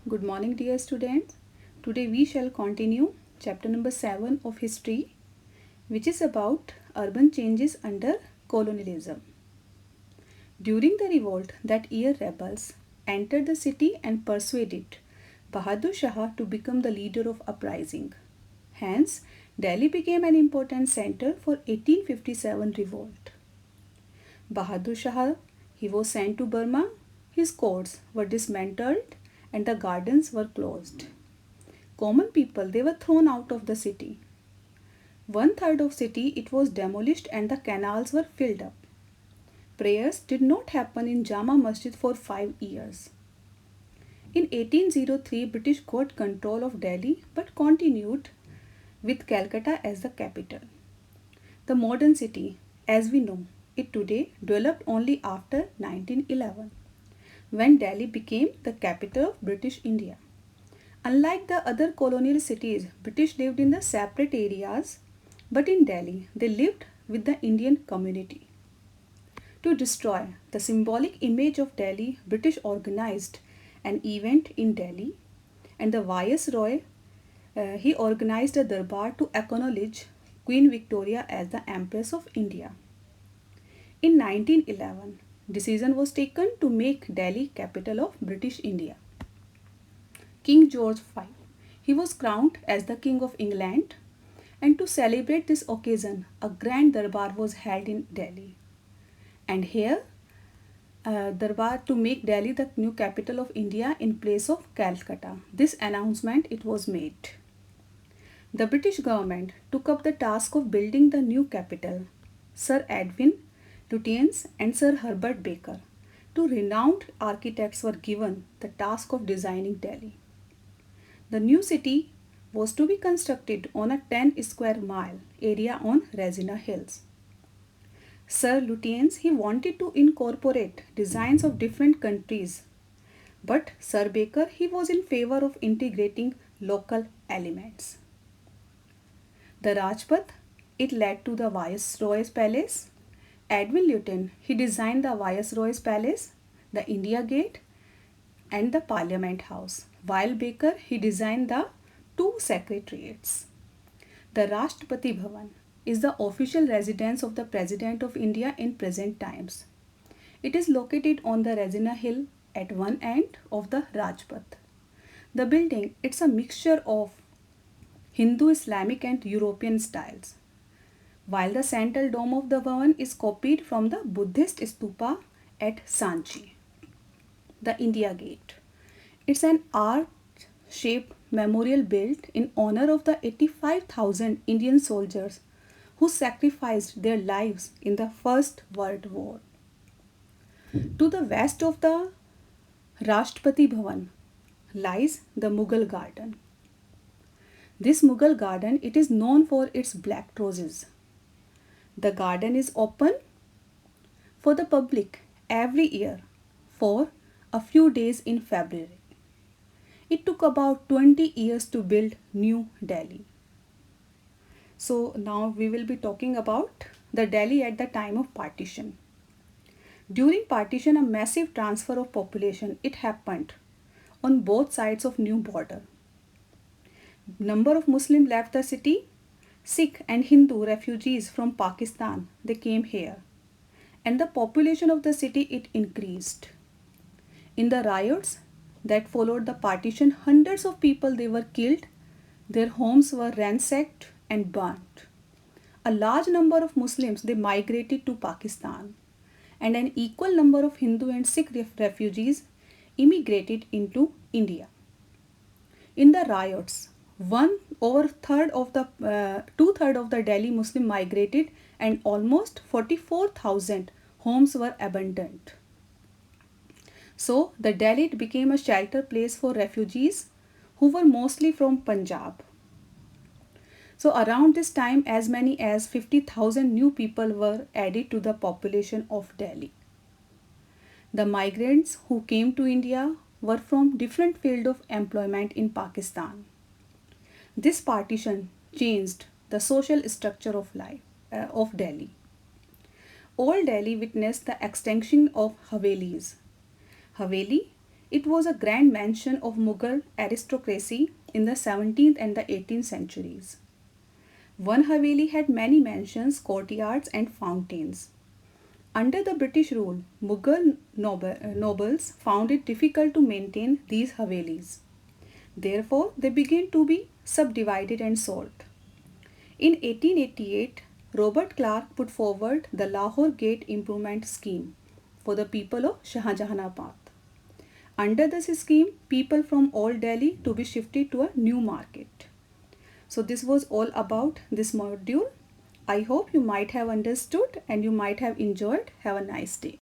Good morning, dear students. Today we shall continue chapter number 7 of history, which is about urban changes under colonialism. During the revolt that year, rebels entered the city and persuaded Bahadur Shah to become the leader of uprising. Hence, Delhi became an important center for 1857 revolt. Bahadur Shah, he was sent to Burma. His courts were dismantled and the gardens were closed. Common people, they were thrown out of the city. One third of city it was demolished and the canals were filled up. Prayers did not happen in Jama Masjid for 5 years. In 1803, British got control of Delhi but continued with Calcutta as the capital. The modern city, as we know it today, developed only after 1911, when Delhi became the capital of British India. Unlike the other colonial cities, British lived in the separate areas, but in Delhi, they lived with the Indian community. To destroy the symbolic image of Delhi, British organized an event in Delhi, and the Viceroy he organized a darbar to acknowledge Queen Victoria as the Empress of India. In 1911, decision was taken to make Delhi capital of British India. King George V, he was crowned as the King of England, and to celebrate this occasion, a grand darbar was held in Delhi. And here, darbar to make Delhi the new capital of India in place of Calcutta. This announcement it was made. The British government took up the task of building the new capital. Sir Edwin Lutyens and Sir Herbert Baker, two renowned architects, were given the task of designing Delhi. The new city was to be constructed on a 10 square mile area on Resina Hills. Sir Lutyens he wanted to incorporate designs of different countries, but Sir Baker he was in favor of integrating local elements. The Rajpath it led to the Viceroy's palace. Edwin Lutyens he designed the Viceroy's palace, the India Gate, and the Parliament House, while Baker he designed the two secretariats. The Rashtrapati Bhavan is the official residence of the President of India in present times. It is located on the Resina Hill at one end of the Rajpath. The building it's a mixture of Hindu, Islamic and European styles, while the central dome of the Bhavan is copied from the Buddhist stupa at Sanchi. The India Gate. It's an arch-shaped memorial built in honor of the 85,000 Indian soldiers who sacrificed their lives in the First World War. To the west of the Rashtrapati Bhavan lies the Mughal Garden. This Mughal garden it is known for its black roses. The garden is open for the public every year for a few days in February. It took about 20 years to build New Delhi. So now we will be talking about the Delhi at the time of partition. During partition, a massive transfer of population it happened on both sides of new border. Number of Muslims left the city. Sikh and Hindu refugees from Pakistan they came here, and the population of the city it increased. In the riots that followed the partition, hundreds of people they were killed, their homes were ransacked and burnt. A large number of Muslims they migrated to Pakistan, and an equal number of Hindu and Sikh refugees immigrated into India. In the riots, two-thirds of the Delhi Muslim migrated, and almost 44,000 homes were abandoned. So the Delhi became a shelter place for refugees who were mostly from Punjab. So around this time, as many as 50,000 new people were added to the population of Delhi. The migrants who came to India were from different fields of employment in Pakistan. This partition changed the social structure of life of Delhi. Old Delhi witnessed the extinction of Havelis. Haveli It was a grand mansion of Mughal aristocracy in the 17th and the 18th centuries. One Haveli had many mansions, courtyards, and fountains. Under the British rule, Mughal nobles found it difficult to maintain these Havelis. Therefore, they began to be subdivided and sold. In 1888, Robert Clark put forward the Lahore Gate Improvement Scheme for the people of Shahjahanabad. Under this scheme, people from Old Delhi to be shifted to a new market. So this was all about this module. I hope you might have understood and you might have enjoyed. Have a nice day.